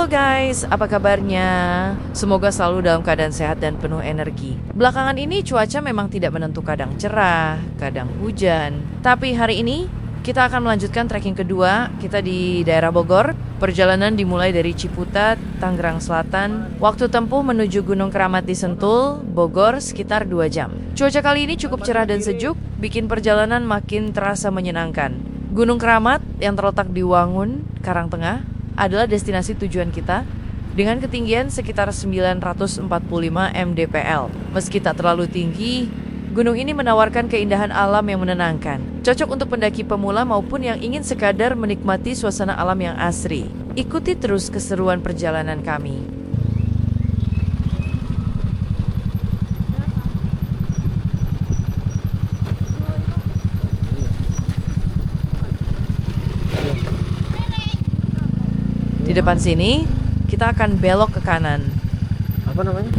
Halo guys, apa kabarnya? Semoga selalu dalam keadaan sehat dan penuh energi. Belakangan ini cuaca memang tidak menentu, kadang cerah, kadang hujan. Tapi hari ini kita akan melanjutkan trekking kedua. Kita di daerah Bogor. Perjalanan dimulai dari Ciputat, Tangerang Selatan. Waktu tempuh menuju Gunung Keramat di Sentul, Bogor sekitar 2 jam. Cuaca kali ini cukup cerah dan sejuk, bikin perjalanan makin terasa menyenangkan. Gunung Keramat yang terletak di Wangun, Karangtengah, adalah destinasi tujuan kita dengan ketinggian sekitar 945 mdpl. Meski tak terlalu tinggi, gunung ini menawarkan keindahan alam yang menenangkan. Cocok untuk pendaki pemula maupun yang ingin sekadar menikmati suasana alam yang asri. Ikuti terus keseruan perjalanan kami. Di depan sini, kita akan belok ke kanan. Apa namanya?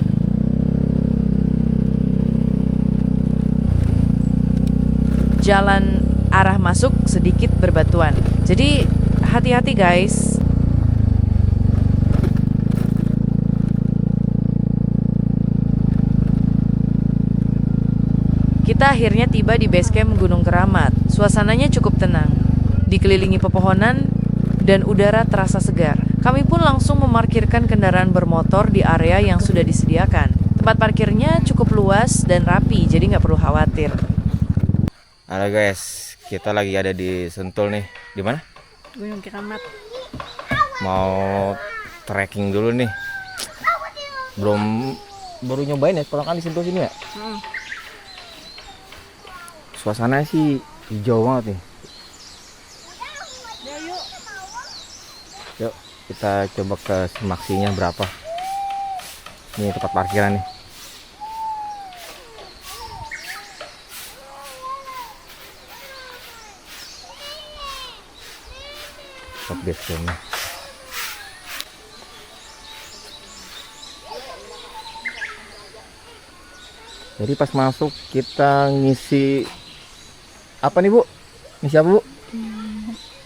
Jalan arah masuk sedikit berbatuan. Jadi hati-hati guys. Kita akhirnya tiba di base camp Gunung Keramat. Suasananya cukup tenang, dikelilingi pepohonan dan udara terasa segar. Kami pun langsung memarkirkan kendaraan bermotor di area yang sudah disediakan. Tempat parkirnya cukup luas dan rapi, jadi nggak perlu khawatir. Halo guys, kita lagi ada di Sentul nih. Di mana? Gunung Keramat. Mau trekking dulu nih. Baru nyobain ya, pertama kali di Sentul sini ya. Suasananya sih hijau banget nih. Yuk, kita coba ke semaksinya berapa. Ini tempat parkiran nih. Tempat base campnya. Jadi pas masuk kita ngisi apa nih Bu? Ngisi apa Bu?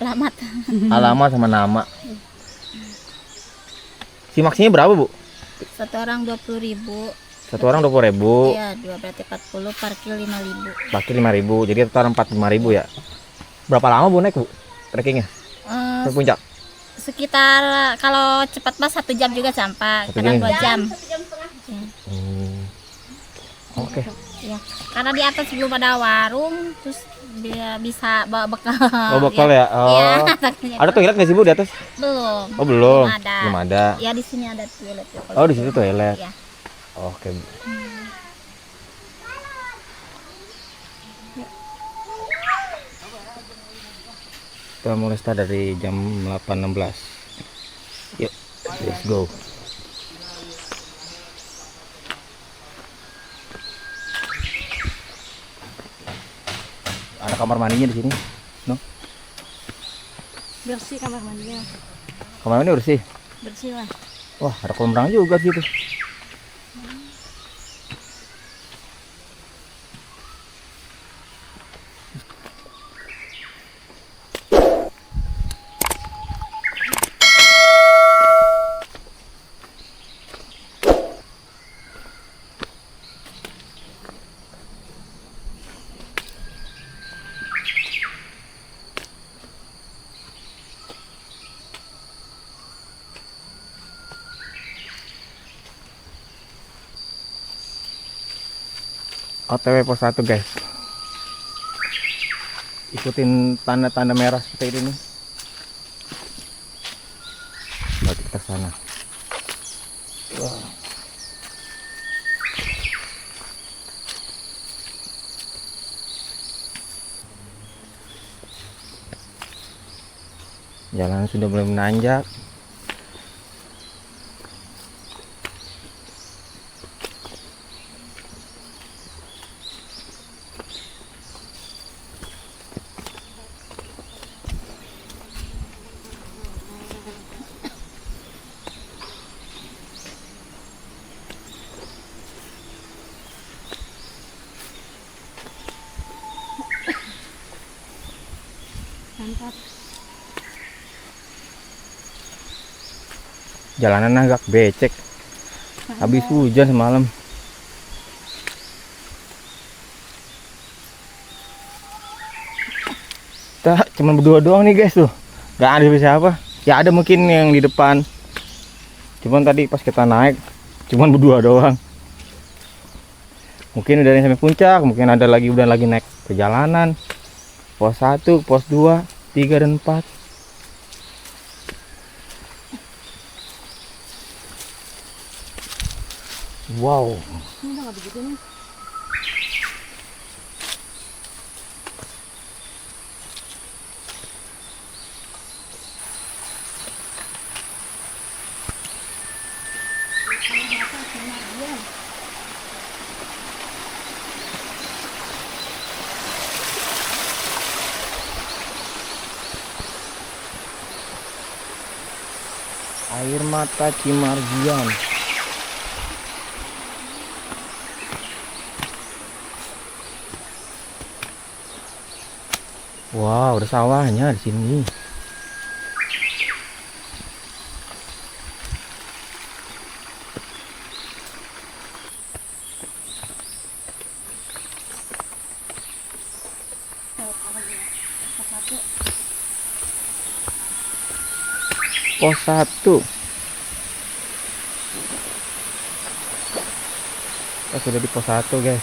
Alamat. Alamat sama nama. Simaksinya berapa Bu? Satu orang 20.000. Satu orang 20.000. Iya, 2 berarti 40, parkir 5.000. Parkir 5.000, jadi total 45.000 ya. Berapa lama Bu naik Bu? Trekkingnya? Ke puncak? Sekitar kalau cepat mas 1 jam juga sampai, 1 kadang jam. 2 jam. Oke. Ya, karena di atas belum ada warung, terus dia bisa bawa bekal. Oh bekal ya? Oh. Iya. Ada toilet nggak sih Bu di atas? Belum. Oh belum. ada. Belum ada. Ya di sini ada toilet. Oh di situ toilet. Ya. Oke Bu. Kita mulai start dari jam 8.16. Yuk, let's go. Ada kamar mandinya di sini, no? Bersih kamar mandinya. Kamar mandi bersih. Bersih lah. Wah, ada kolam renang juga di situ. OTW pos 1 guys. Ikutin tanda-tanda merah seperti ini nih. Balik kita sana. Wah. Jalan sudah mulai menanjak. Mantap. Jalanan agak becek. Habis hujan semalam. Kita cuma berdua doang nih guys tuh. Gak ada siapa. Ya ada mungkin yang di depan. Cuman tadi pas kita naik cuman berdua doang. Mungkin udah sampai puncak, mungkin ada lagi udah lagi naik perjalanan. Pos 1, pos 2, 3 dan 4. Wow. Air mata Cimargian. Wow, ada sawahnya di sini. Pos 1. Kita sudah di pos 1 guys.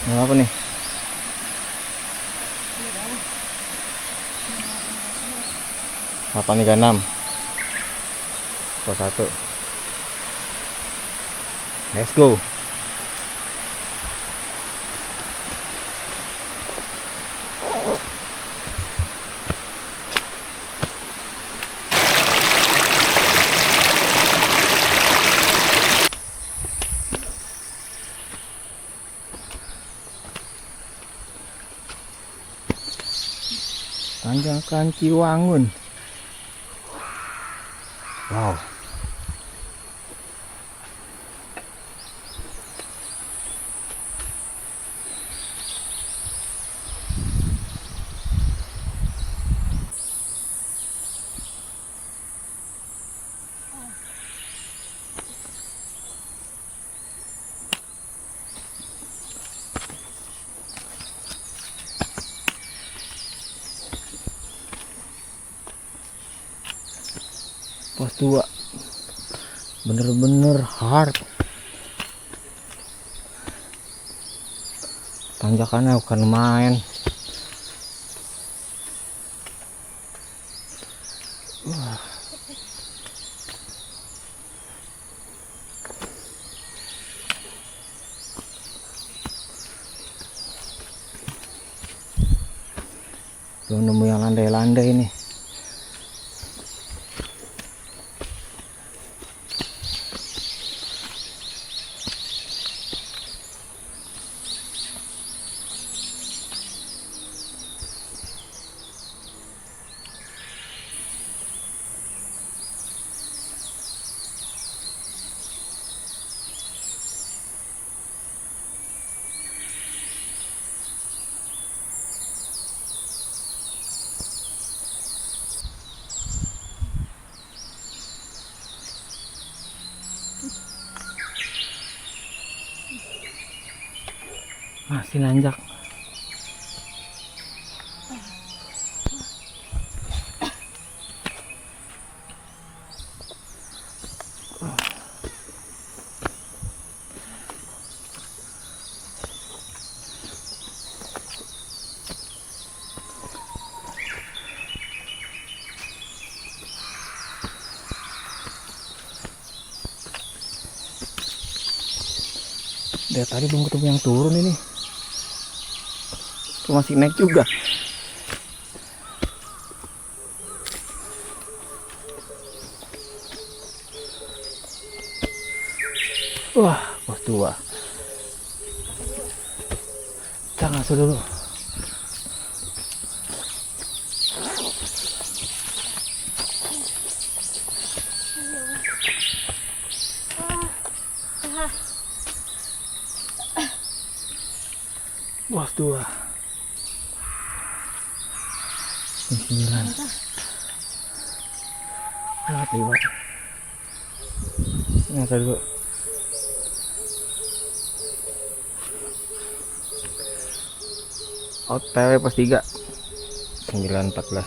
Ini apa nih? Apa nih 6? Pos 1. Let's go. Tanjakan Ciwangun. Wow. Pos 2 bener-bener hard. Tanjakannya bukan main. Belum nemu yang landai-landai ini. Masih nanjak. Dari tadi belum ketemu yang turun ini. Tuh masih naik juga. Wah, pos 2. Kita ngasuh dulu. Pos 2. 9. Lewat. Nyata dulu. OTW pos 3 9.14.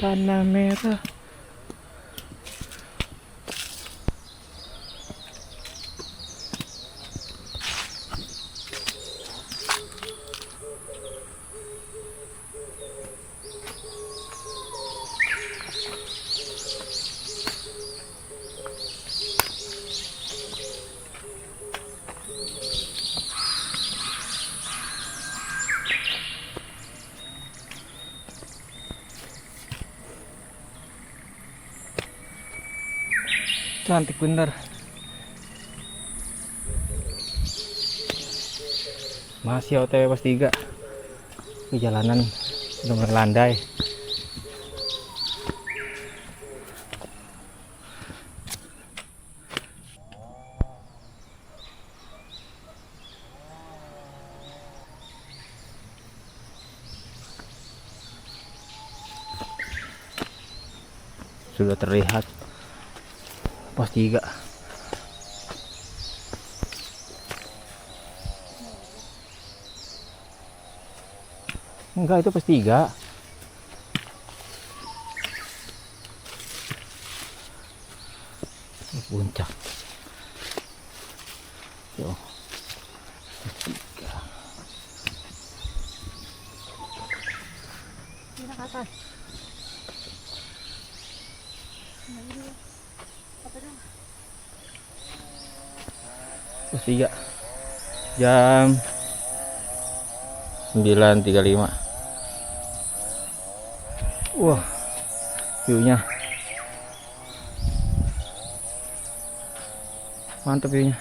Tanah merah. Cantik bener. Masih OTW pos 3. Jalanan udah berlandai. Sudah terlihat pos 3. Enggak, itu pos 3. Puncak. Yo. Pos 3. Ini ke atas. Pos 3. Jam 9.35. Wah, view-nya mantap view-nya.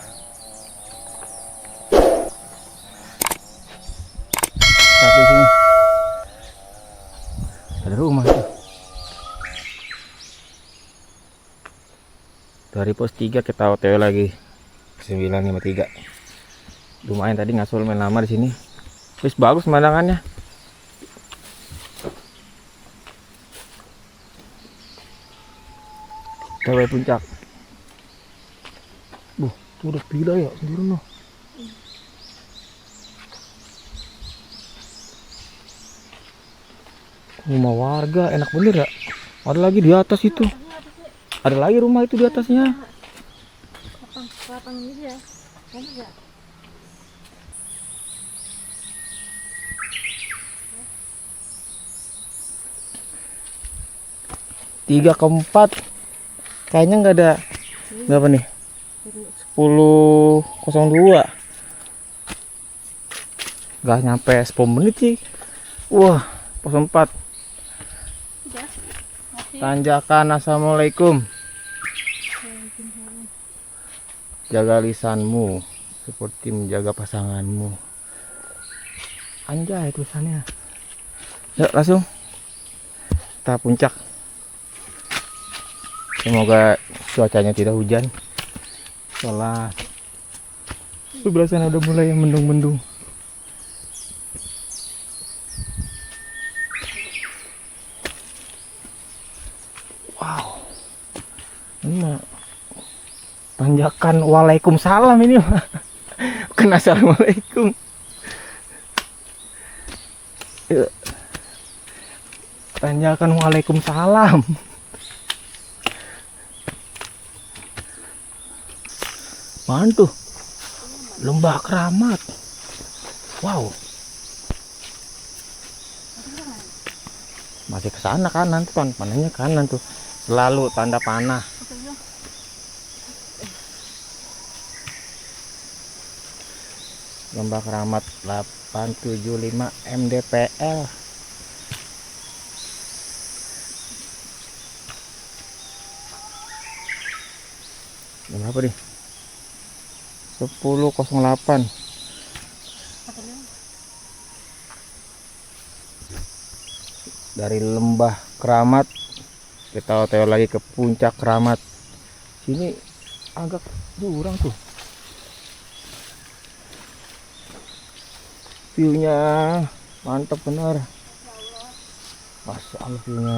Satu sini ada rumah tuh. Dari pos 3 kita OTW lagi ke 9.53. Lumayan tadi ngasul main lama di sini. Terus bagus pemandangannya. Cewek puncak. Tuh udah gila ya sendiri noh. Rumah warga enak bener ya. Ada lagi di atas itu. Ada lagi rumah itu di atasnya. Lapang gitu ya. Bener ya? Tiga keempat kayaknya nggak ada. Berapa nih? 10.02. Nggak nyampe 10 menit sih. Wah, pos 4. Tanjakan. Assalamualaikum. Jaga lisanmu seperti menjaga pasanganmu. Anjay tulisannya. Yuk langsung kita puncak. Semoga cuacanya tidak hujan. Sholat. Sebelah sana udah mulai mendung-mendung. Wow. Ini mah tanjakan Waalaikumsalam ini mah. Bukan Assalamualaikum. Yuk. Tanjakan Waalaikumsalam. Mantu Lembah Keramat. Wow. Masih ke sana kanan tuh, panahnya kanan tuh. Selalu tanda panah. Lembah Keramat 875 MDPL. Jam berapa nih? 10.08. Dari Lembah Keramat kita OTW lagi ke Puncak Keramat. Sini agak jurang tuh. View-nya mantap benar. Masya Allah, view-nya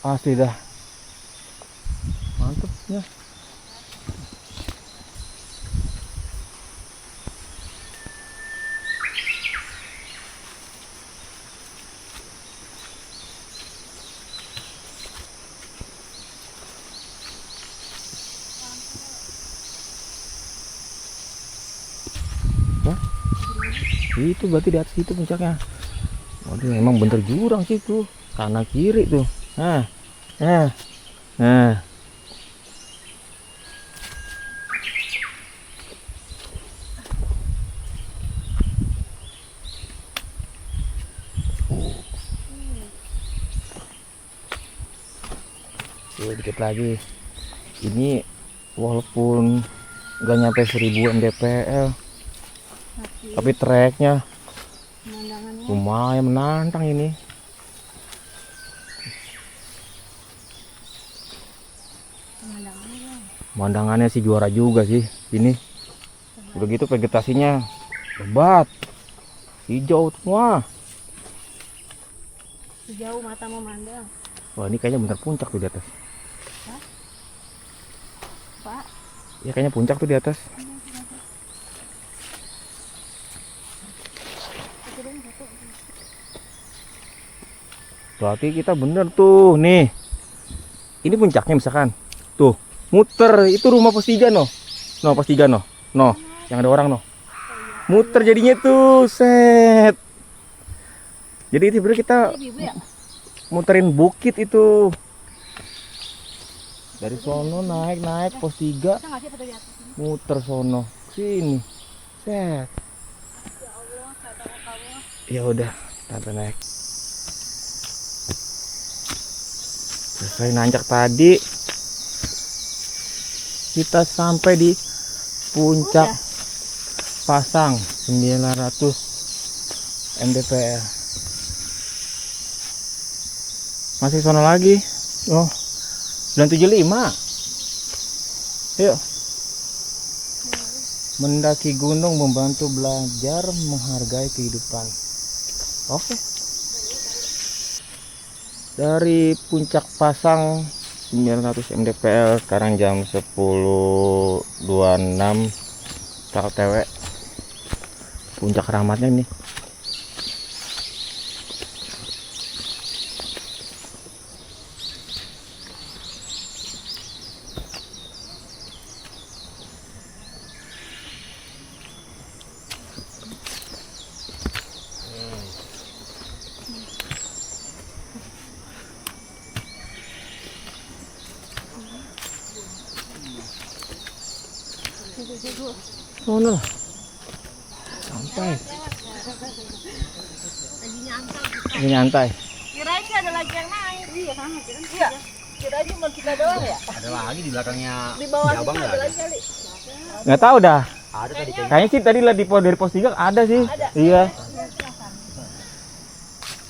asli dah. Mantap ya. Itu berarti di atas itu puncaknya. Waduh, memang bener jurang sih tuh, kanan kiri tuh. Nah, nah, nah. Tuh, dikit lagi. Ini walaupun nggak nyampe 1000 mdpl, tapi treknya Pemandangannya lumayan menantang ini. Pemandangannya sih juara juga sih ini. Udah gitu vegetasinya lebat, hijau semua. jauh mata memandang. Wah, ini kayaknya bener puncak tuh di atas. Pak, Ya kayaknya puncak tuh di atas. Berarti kita bener tuh nih. Ini puncaknya misalkan. Tuh, muter itu rumah pos 3 no. No, pos 3 no. No, yang ada orang no. Muter jadinya tuh, set. Jadi itu bener kita ibu ya? muterin bukit itu. Dari sono naik pos 3, Bisa nggak sih foto di atas ini? muter sono sini. Set. Ya Allah, sadar kamu. Ya udah, tante naik. Selesai nanjak tadi, kita sampai di puncak Pasang 900 mdpl. Masih sono lagi. Oh, 975. Yuk. Mendaki gunung membantu belajar menghargai kehidupan. Oke. Dari puncak Pasang 900 mdpl, sekarang jam 10.26 TW. Puncak Keramatnya nih. Oh no, sampai. Lagi nyantai. Ini nyantai. Kirain sih ada lagi yang naik. Iya, sama kirain. Iya. Kirain cuma kita doang ya? Ada lagi di belakangnya. Di bawah Abang kita nggak ada ada. lagi kali. Nggak tahu dah. Ada tadi kayaknya. Kayaknya sih tadi lah dari pos 3 ada sih. Iya.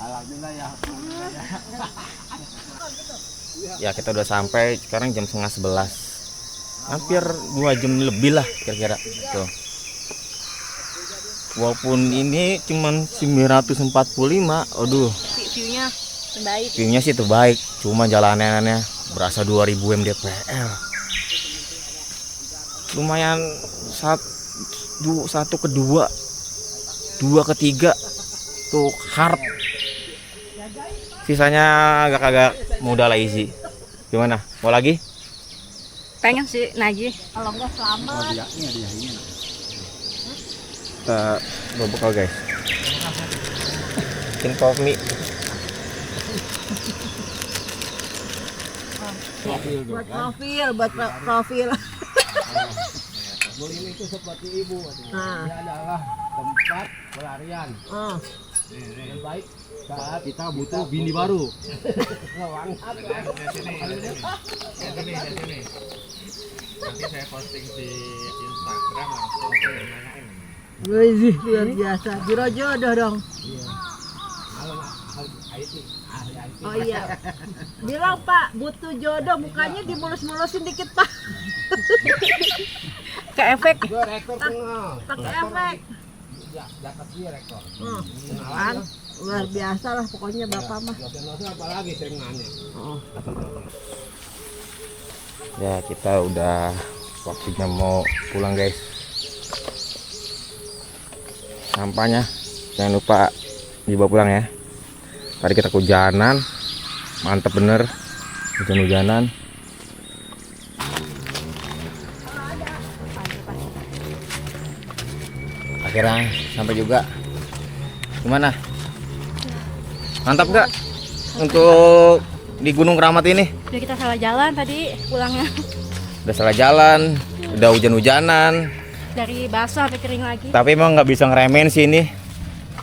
Alhamdulillah ya. Ya kita udah sampai, sekarang jam 10:30. Hampir 2 jam lebih lah kira-kira. Tuh. Walaupun ini cuman 945, aduh, View-nya terbaik. view-nya sih terbaik, cuma jalanannya berasa 2000 mdpl. Lumayan satu ke dua ke tiga tuh hard. Sisanya agak-agak mudah lah, easy. Gimana? Mau lagi? Pengen sih nagih. Kalau enggak selamat. Kita bekal guys. Bikin kopi. Buat profil. Mulim itu seperti ibu. Nah. Dia adalah tempat pelarian. Yang baik saat kita butuh bini baru. Nanti saya posting di Instagram langsung nanyain. Wih, luar biasa. Biro jodoh dong. Kalau IT Oh iya. Bilang Pak, butuh jodoh, mukanya dimulus-mulusin dikit Pak. Ke efek. Gua rektor kenal. Pakai efek. Ya, di atas dia rektor. Kan luar biasa lah pokoknya Bapak mah. Dosen-dosen apalagi sering nanya. Ya kita udah waktunya mau pulang guys. Sampahnya jangan lupa dibawa pulang ya. Tadi kita kehujanan, mantep bener, hujan-hujanan. Akhirnya sampai juga. Gimana? Mantap gak untuk di Gunung Keramat ini? Udah kita salah jalan tadi pulangnya. Udah salah jalan, udah hujan-hujanan. Dari basah sampai kering lagi. Tapi emang nggak bisa ngeremehin sih ini.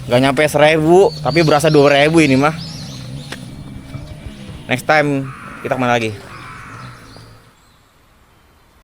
Nggak nyampe 1.000, tapi berasa 2.000 ini mah. Next time kita kemana lagi?